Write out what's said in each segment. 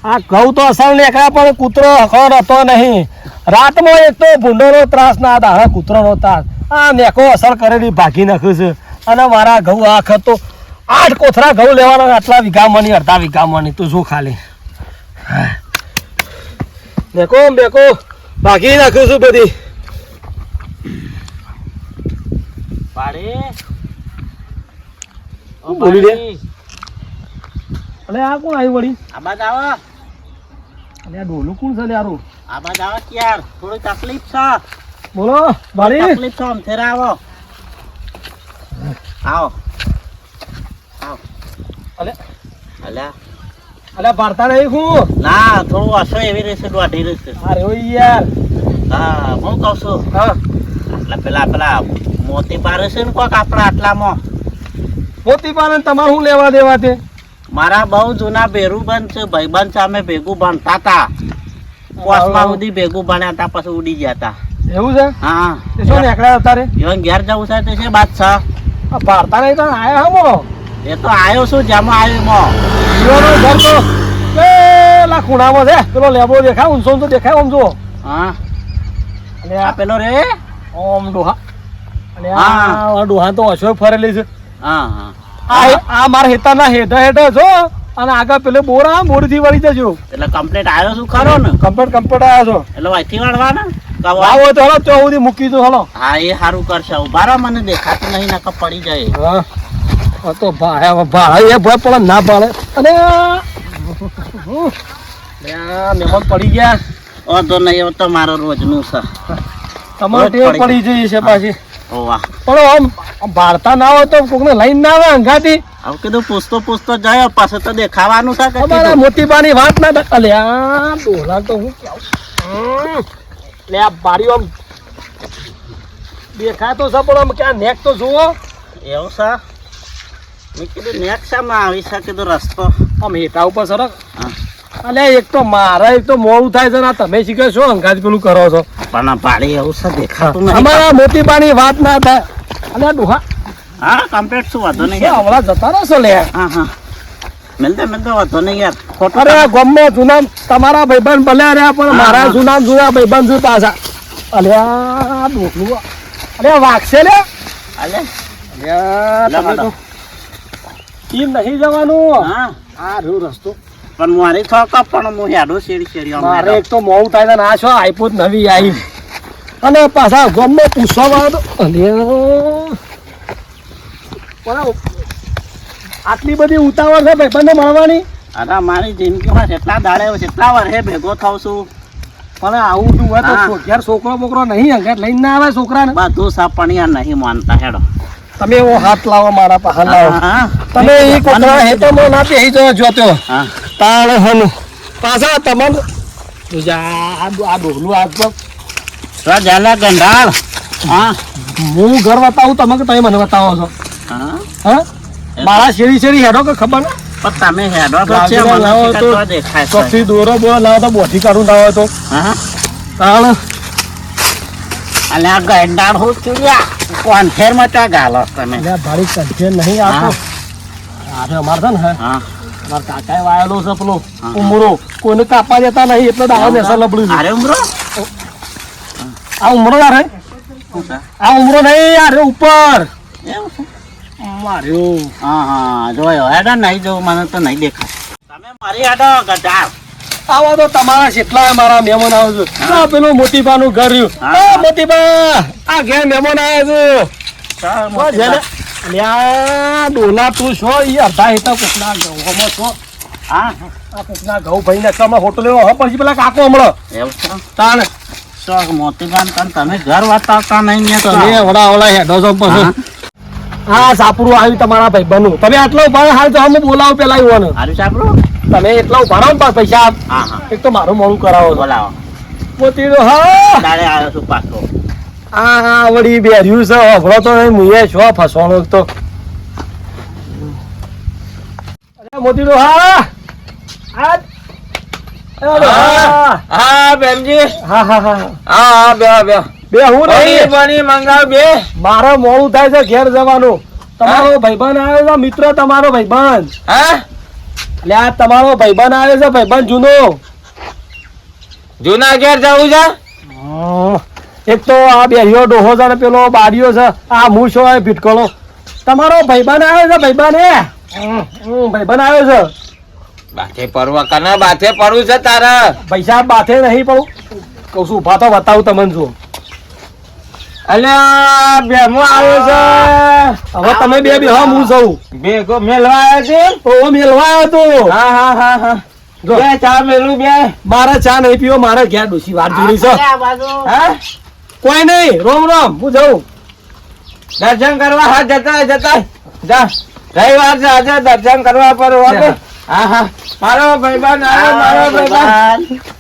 આ ઘઉં તો અસલ નીકળ્યા પણ કૂતરો હખર હતો નહીં. રાતમાં એક તો ભૂંડોનો ત્રાસ ના દાડા કૂતરોનો ત્રાસ. આ નેકો અસર કરેલી ભાગી નાખ્યું છે. અને મારા ઘઉં આખ તો 8 કોથરા ઘઉં લેવાના, આટલા વીઘામાંની અડધા વીઘામાંની તું શું ખાલી નેકો બેકો ભાગી નાખ્યું છું બધી. બોલી રે અલે આ કોણ આવ્યું વળી? આબાદ આવો. અલે આ ડોલું કોણ છે યારું? આબાદ આવો યાર, થોડી તકલીફ છે. બોલો બારી તકલીફ છે, અમથેર આવો. આવો આવો. અલે અલ્યા અલે ભારતા નહીં હું ના, થોડું હસો એવી રહેશે, દોઢી રહેશે. અરે ઓ યાર હા, હું કહું છું હા પેલા મોતી પારે છે ને કોક આપણા આટલામાં. મોતી પાલન તમારે શું લેવા દેવા છે? મારા બહુ જૂના ભેરુબંધ છે, ભાઈબંધ છે, અમે ભેગું ભણતા હતા. પોસ્ટમાં સુધી ભેગું ભણ્યા હતા, પછી ઉડી ગયા હતા. એવું છે? હા, તે શું નીકળ્યા અત્યારે? ઈવન ઘેર જવું છે તે છે બાદશાહ. આ ભારતા નહીં તો આયા હમો એ તો આવ્યો છું, જેમાં આવ્યો એમાં. જીવાનો ઘર તો પેલા ખૂણામાં છે. પેલો લેબો દેખાય ઊંચો તો દેખાય આમ જુઓ. હા, અને આ પેલો રે. ઓમ ડોહા અને હા. આ ડોહા તો હશો ફરેલી છે. હા હા, આ મારા હેતાના હેઠા હેઠા છો અને આગળ પેલે બોરા બોરથી વળી જજો. એટલે કમ્પ્લીટ આવ્યો છું ખરો ને? કમ્પ્લીટ આવ્યા છો. એટલે અહીંથી વાળવાના આવો તો હલો ચો સુધી મૂકી દો હલો. હા, એ સારું કરશે. ઉભા રહો, મને દેખાતું નહીં, નકર પડી જાય. હા આ તો ભાઈ એ ભાઈ પણ ના પાડે. અને મહેમાન પડી ગયા. વાંધો નહીં, હવે તો મારો રોજનું છે. તમારે ટેવ પડી જઈ છે પાછી. ઓ વાહ, પણ આમ ભારતા ના હોય તો કોકને લઈને ના આવે અંગાથી. હવે કીધું પૂછતો જાય, પાછું તો દેખાવાનું છે કે અમારા કીધું. મોતીબાની વાત ના અલે આ ડોલા તો હું કેવું લે આ બારીઓ આમ દેખાય તો છે પણ આમ ક્યાં નેક તો જુઓ. એવું છે? મેં કીધું નેક્સ્ટ શામાં આવી છે, કીધું રસ્તો. આમ હેઠા ઉપર સરક. હા, અલે એક તો મારા એક તો મોડું થાય છે ને આ તમે શીખે છો અંગાજ પેલું કરો છો. પણ આ ભાડી એવું છે, દેખાતું નહીં. અમારા મોતીબાની વાત ના થાય. અલે આ ડોહા હા, કમ્પ્લીટ શું વાંધો નહીં છે યાર. હમણાં જતા રહેશો લે. હા હા, મિલતે વાંધો નહીં યાર. ખોટું અરે આ ગામમાં જૂના તમારા ભાઈબંધ ભલે રહ્યા પણ મારા જૂના ભાઈબંધ છે પાછા. અલે આ ડોકલું અરે વાગશે લે. હાલે. તમે તો ઈમ નહીં જવાનું. હા, આ રહ્યો રસ્તો. પણ મારી થોક પણ હું હેડો શેરી મારે એક તો મોડું થાય ને આ છો આઈપોત નવી આવી અને પાછા ગામમાં પૂછવા વાળો તો પણ આટલી બધી ઉતાવળ છે ભાઈબંધને મળવાની. અરે મારી જિંદગીમાં જેટલા દાડે જેટલા વર્ષે ભેગો થાવ છું, પણ આવું તું હોય તો હા. ઘેર છોકરો બોકરો નહીં અંગાત લઈને ના આવે છોકરાને. બધું સાપણિયા નહીં માનતા હેડો. તમે એવો હાથ લાવો મારા પાસે લાવો. હા તમે એ કોકરા હેતમાં ના બેસી જવા જોતો હા, તાળ હન પાછા તમારે આ ડોગલું આ તો જાલા ગંડાળ. હા હું ઘર બતાવું તમે કે તમે મને બતાવો છો. હા, હા મારા શેરી શેરી હેડો કે ખબર ને પણ તમે હેડો તો છે, લાવો મને તો શીખર તો દેખાય છે. ચોથી દોરો બોરો લાવો તો બોથી કાઢું ના હોય તો હા, તાળ અને આ ગંડાળ હું ચૂડ્યા કોન્ફેરમાં ચા ગાલો તમે. ભારી કંઠે નહીં આપો. અરે અમારે છે ને હે હા, મારા કાકાએ વાયેલો છે પેલો હા. ઉમરો કોઈને કાપવા જતા નહીં એટલે દાવા નેસા લબડું છે. અરે ઉમરો આ ઉમરો ના રે આ ઉમરો નહીં આ રે ઉપર એવું છે? માર્યો. હા હા, જોયો હેડો નહીં જોવું, મને તો નહીં દેખાય. તમે મારી હેડો ગંડાળ. આવા તો તમારા જેટલા મારા મહેમાન આવે છે. આ પેલું મોતીબાનું ઘર રહ્યું. હા. આ મોતીબા આ ઘેર મહેમાન આવે ચાલ, છે. મોટી જેને વાત. લ્યા ડોલા તું છો ઈ અડધા હેતા કોકના ઘઉંમાં છો. હા, આ કોકના ઘઉં ભાઈ ને કમાં હોટલે હવે પછી પેલા કાકો હમણાં એવું છે? તાણ શોખ મોતીબાન તમે ઘર વાતાવતા નહીં ને તો. તમે વડા હેડો છો પછી હા. હા સાપરું આવ્યું તમારા ભાઈ બનવું તમે આટલો ઉભા હાલ તો અમે બોલાવો પેલા આવ્યો હારું સાંભળો. તમે એટલા ઉભા રહો ને પૈસા આપ. હા હા, એક તો મારું મોડું કરાવો છો. બોલાવો. મોતી તો હા દાડે આવ્યો છું પાછો. આ વળી બેર્યું છે હભળો તો નહીં મુએ છો ફસવાનો તો અરે મોતી તો હા હા બેનજી. હા હા હા હા બે બે હું નહીં બની મંગાવ બે. મારે મોડું થાય છે ઘેર જવાનું. તમારો ભાઈબંધ આવ્યો છે મિત્ર તમારો ભાઈબંધ. હા, એટલે આ તમારો ભાઈબંધ આવે છે, ભાઈબંધ જૂનો. જૂના ઘેર જવું છે. એક તો આ બેહીઓ ડોહો છે ને પેલો બારીઓ છે, આ હું છો ભીટકોળો. તમારો ભાઈબંધ આવ્યો છે, ભાઈબંધ ભાઈબંધ આવ્યો છે. બાથે પરવા કના બાથે પડવું છે તારે. પૈસા બાથે નહીં પડું કહું છું, ઉભા તો બતાવું તમને જો. અલ્યા બેમો આવ્યો છે. હવે તમે બે બેહો, હું જઉં. ભેગો મેલવા આવ્યો છે. ઓ મેલવા આવ્યો તો. હા જો. બે ચા મેલું બે. મારે ચા નહીં પીવો, મારે ઘેર ડોસી વાર જોડી છે. આ બાજુ હા કોઈ નહીં, રોમ રોમ, હું જઉં. દર્શન કરવા હા જતા જા. રવિવાર છે આજે દર્શન કરવા પર ઓકે. હા મારો ભાઈબંધ આવ્યો, મારો ભાઈબંધ.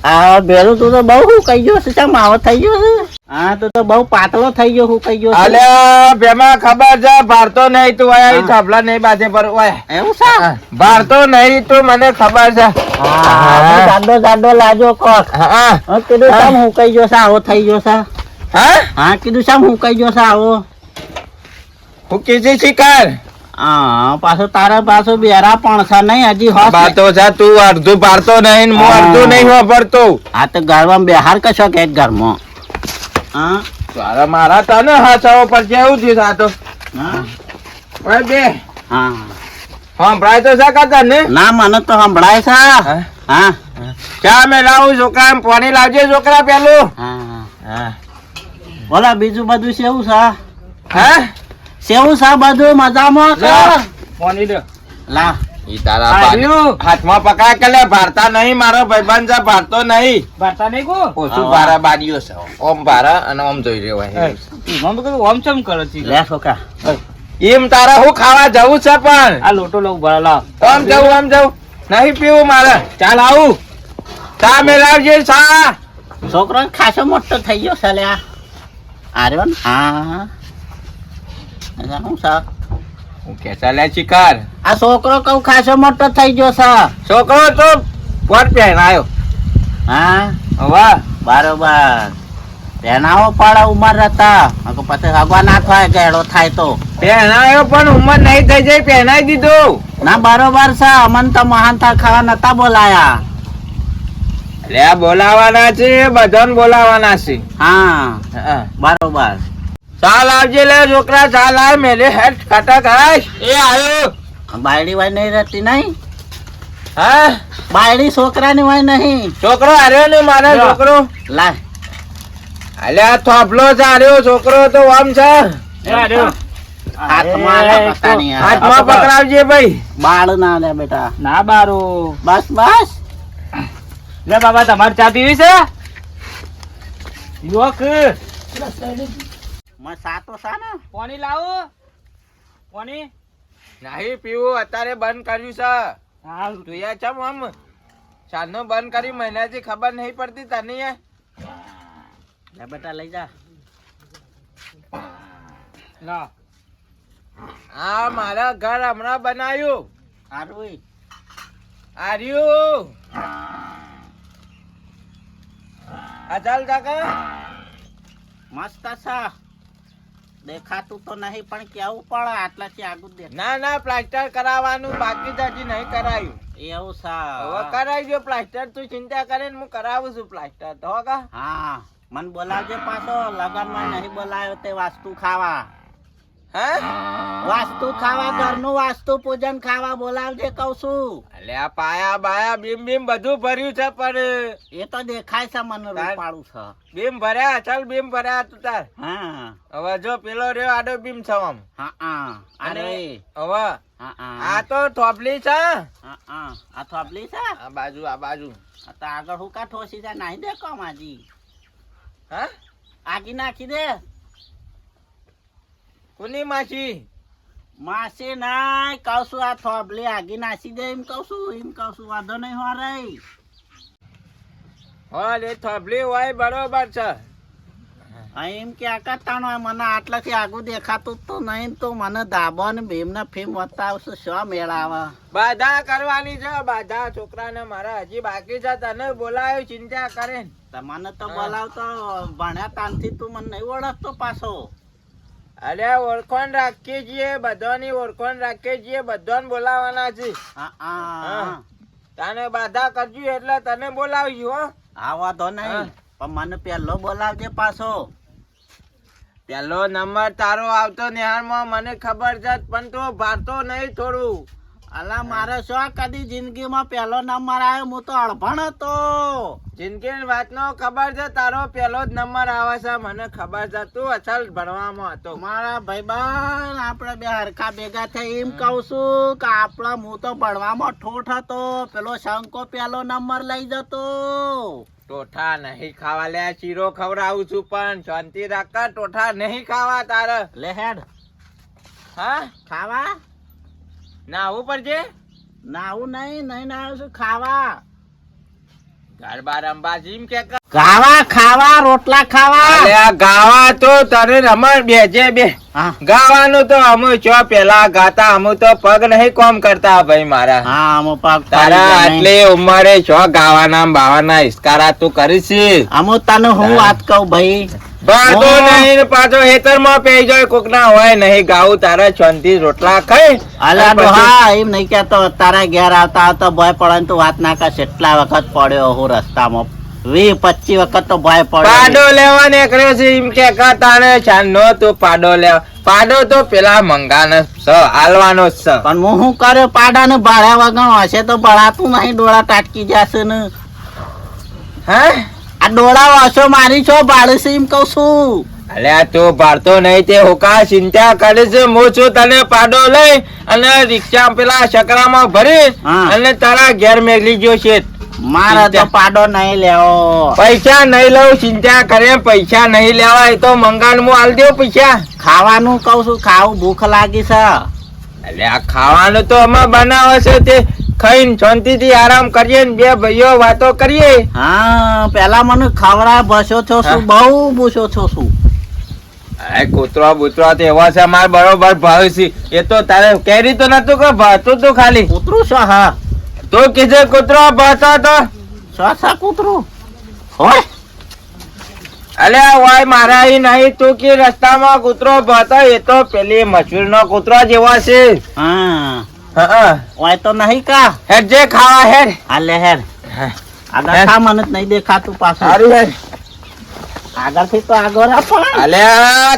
આ બેરું તું તો બહુ હું કહી ગયો છે, ચમ આવો થઈ ગયો છે. હા તું તો બહુ પાતળો થઈ ગયો, હું કહી ગયો છે. અલ્યા બેમાં ખબર છે ભારતો નહીં તું આયા ઈ થાપલા નહીં બાજે પર ઓય એવું છે. ભારતો નહીં તું મને ખબર છે. જાડો જાડો લાજો કોક. હા કીધું ચમ હું કહી ગયો છે, આવો થઈ ગયો છે. હા હા કીધું ચમ હું કહી ગયો છે આવો. હું કીધી શિકાર હા પાછો તારા પાછો બેરા પણ છે નહીં હજી હોશ. બાતો છે તું અડધું ભારતો નહીં ને હું અડધું નહીં વાપરતો. આ તો ગાળવામાં બેહાર કશો કે ઘરમાં. હા તારા મારા તને હાચાવો પર કેવું થયું આ તો. હા ઓય બે હા સંભળાય તો છે કાકા ને. ના મને તો સંભળાય છે. હા ચા મેં લાવું છોકરા, પાણી લાવજે છોકરા પેલું. હા હા બોલા બીજું બધું કેવું છે? હા કેવું છે બધું મજામાં છે? પાણી દે. લા ઈ તારા આવ્યું. હાથમાં પકડાય કે લે ભારતા નહીં, મારો ભાઈબંધ છે ભારતો નહીં. વાર્તા નહીં કો. ઓછું ભારા બારીઓ છે, ઓમ ભારા અને ઓમ જોઈ રહ્યો હોય. ઓમ ચમ કરે છે. લે છોકરા એમ તારા હું ખાવા જવું છે પણ આ લોટો લઉં ભરા લાવ. ઓમ જવું નહીં પીવું મારે. ચાલ આવું ચા મેલાવજે ચા. છોકરો ખાસો મોટો થઈ ગયો છે લ્યા. આર્યો ને? હા અચ્છા, શું છે હું કે ચાલે શિકાર. આ છોકરો કઉ ખાસો મોટો થઈ ગયો છે. છોકરો તો પોટ પહેરાયો. હા વાહ બરોબર પહેનાવો પડે ઉંમર હતા પછી હગવા ના થાય ગેડો થાય તો. પહેરાયો પણ ઉંમર નહીં થઈ જાય પહેરાઈ દીધું. ના બરોબર છે અમન તો મહાનતા ખાવા નતા બોલાયા. લે બોલાવાના છે, બધાને બોલાવાના છે. હા હા. બરોબર. ચાલ આવજે લે છોકરા, ચાલ આય મેલે હેઠ ખટક હાશ. એ આયો. બાયડી વાય નહીં રહેતી નહીં. હા બાયડી છોકરાની વાય નહીં. છોકરો હાર્યો ને મારા છોકરો. લાય અલ્યા થોપલો છે હાર્યો છોકરો તો આમ છે. હાથમાં આલે પતાની આ. હાથમાં પકડાવજે ભાઈ. બાળ ના લે બેટા. ના બારો. બસ બસ લે બાબા તમારે ચા પીવી છે? યોક મેં સાતો સા ને. પાણી લાવો. પાણી નહીં પીવું અત્યારે બંધ કર્યું છે. હા તું યાર ચમ આમ ચાંદનો બંધ કરી મહિનાથી ખબર નહીં પડતી તને યાર. લે બેટા લઈ જા. ના આ મારા ઘર હમણાં બનાવ્યું. હારું આર્યું આ ચાલ કાકા. મસ્ત છે. દેખાતું તો નહીં પણ કેવું પડે આટલાથી આગળ દેખ. ના ના પ્લાસ્ટર કરાવવાનું બાકી જ હજી નહીં કરાયું. એવું છે. હવે કરાવી દો પ્લાસ્ટર, તું ચિંતા કરે ને હું કરાવું છું પ્લાસ્ટર તો કા. હા મને બોલાવજે પાછો લગનમાં નહીં બોલાયો તે વાસ્તુ ખાવા. હા વાસ્તુ ખાવા ઘરનું વાસ્તુ પૂજન ખાવા બોલાવજે કઉ છું. એટલે આ પાયા બાયા બીમ બીમ બધું ભર્યું છે પણ એ તો દેખાય છે મને રૂપાળું છે. બીમ ભર્યા, ચાલ બીમ ભર્યા તું તાર. હા હવે જો પેલો રહ્યો આડો બીમ છે આમ. હા હા અને અરે હવે હા હા આ તો થોપલી છે. હા હા આ થોપલી છે. આ બાજુ આ બાજુ. આ તો આગળ હું કા ઠોસી જાય નાહી દે કોમ આજી. હા આગી નાખી દે. કોની માસી? માસી નાય કહું છું આ થોપલી આગી નાસી દે એમ કહું છું વાંધો નહીં હો રે. હા એ થોપલી હોય બરોબર છે. એમ કે આકાતાનો મને આટલાથી આગું દેખાતું તો નહીં તો મને ધાબો ને ભીમના ફીમ બતાવશે શું મેળાવા. બાધા કરવાની છે, બાધા છોકરાને મારા હજી બાકી છે. તને બોલાયો ચિંતા કરે. મને તો બોલાવતો ભણ્યા તાનથી તું મને નહીં ઓળખતો પાછો. અરે ઓળખણ રાખીએ છીએ, બધાની ઓળખણ રાખીએ છીએ, બધાને બોલાવાના છે. હા. તને બાધા કરજો એટલે તને બોલાવજો હો. આ વાંધો નહીં, પણ મને પહેલો બોલાવજે પાછો. પેલો નંબર તારો આવતો નિહાળમાં મને ખબર છે, પણ તું ભારતો નહીં થોડું. અલા મારે શું કદી જિંદગીમાં પહેલો નંબર આવ્યો, હું તો અડભણ હતો. જિંદગીની વાતનો ખબર છે, તારો પેલો જ નંબર આવે છે, મને ખબર છે. તું અસલ ભણવામાં હતો. મારા ભાઈબંધ આપણે બે હરખા ભેગા થઈ એમ કહું છું કે આપણા હું તો ભણવામાં ઠોઠ હતો, પેલો શંકો પેલો નંબર લઈ જતો. ટોઠા નહીં ખાવા લે, ચીરો ખવડાવું છું, પણ શાંતિ રાખ, ટોઠા નહીં ખાવા તારે. લે હેડ હા ખાવા ના આવું પડશે. નાવું નહીં નાવું છું, ખાવા ગરબા રંબા જીમ કે ખાવા રોટલા ખાવા. અલે આ ગાવા તો તને રમણ બેજે બે. હા ગાવાનું તો અમુ ચો પેલા ગાતા, અમુ તો પગ નહીં કોમ કરતા ભાઈ મારા. હા અમુ પગ તારા આટલી ઉંમરે છો ગાવાના બાવાના ઇસ્કારા તું કરીશ. અમુ તને હું વાત કહું ભાઈ, બાતો નહીં ને પાછો હેતરમાં પેઈ જાય કોક ના હોય નહીં ગાવું. તારે શાંતિ રોટલા ખાઈ. અલા ડોહા એમ નહીં કેતો, તારા ઘેર આવતા આવતા ભય પડે તું વાત ના કર. કેટલા વખત પડ્યો હું રસ્તામાં, 20-25 વખત તો ભય પડ્યો. પાડો લેવા નીકળ્યો છે એમ કે તાણે છાનો તું પાડો લેવા. પાડો તો પેલા મંગાનો સ હાલવાનો જ છે. પણ હું શું કર્યો, પાડા ને ભાડા વગર હશે તો ભરાતું નહીં, ડોળા ટાટકી જશે ને. હે આ ડોળા વસો મારી છો ભાડે છે એમ કઉ છું. અલ્યા તું ભારતો નહીં તે હોકા ચિંતા કરે છે. હું છું તને પાડો લઈ અને રિક્ષા પેલા શકરામાં ભરી હા. અને તારા ઘેર મેલી ગયો છે. મારે તો પાડો નહીં લેવો. પૈસા નહીં લઉં, ચિંતા કરે. પૈસા નહીં લેવા, એ તો મંગાન હું આલ દઉં પૈસા. ખાવાનું કઉ છું, ખાવું ભૂખ લાગી છે. અલ્યા ખાવાનું તો અમે બનાવે છે, તે ખાઈને શાંતિથી આરામ કરીએ ને બે ભાઈઓ વાતો કરીએ. હા પેલા મને ખવડા બસો છો શું, બહુ બુસો છો શું. કૂતરો બૂતરો તો એવો છે મારે બરોબર ભાવ છે. એ તો તારે કેરી તો નતું કે ભાતું તું ખાલી. કૂતરું છો? હા તું કીધે કૂતરો ભાતો તો શું કૂતરું હોય? અલ્યા વાય મારા અહીં નહીં. તું કે રસ્તામાં કૂતરો ભાતો, એ તો પેલી મશહૂર નો કૂતરો જેવો છે. હા હા ઓય તો નહીં કા. હેડ જે ખાવા હેડ. હાલે હેડ આગળ ખા, મને જ નહીં દેખાતું પાછું. સારું હેડ. આગળથી તો આગળ આપો. અલ્યા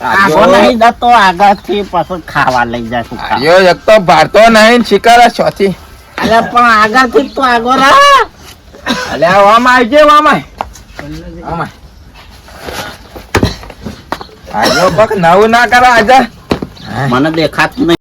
આગળ નહીં જતો, આગળથી પાછું ખાવા લઈ જાય શું ખા. યો એક તો ભારતો નહીં શિકાર ચોથી. અલે પણ આગળથી તો આગળ આ. અલ્યા વામાં આવજે વામાં. આજો પક નવું ના કરો આજે. મને દેખાતું નહીં.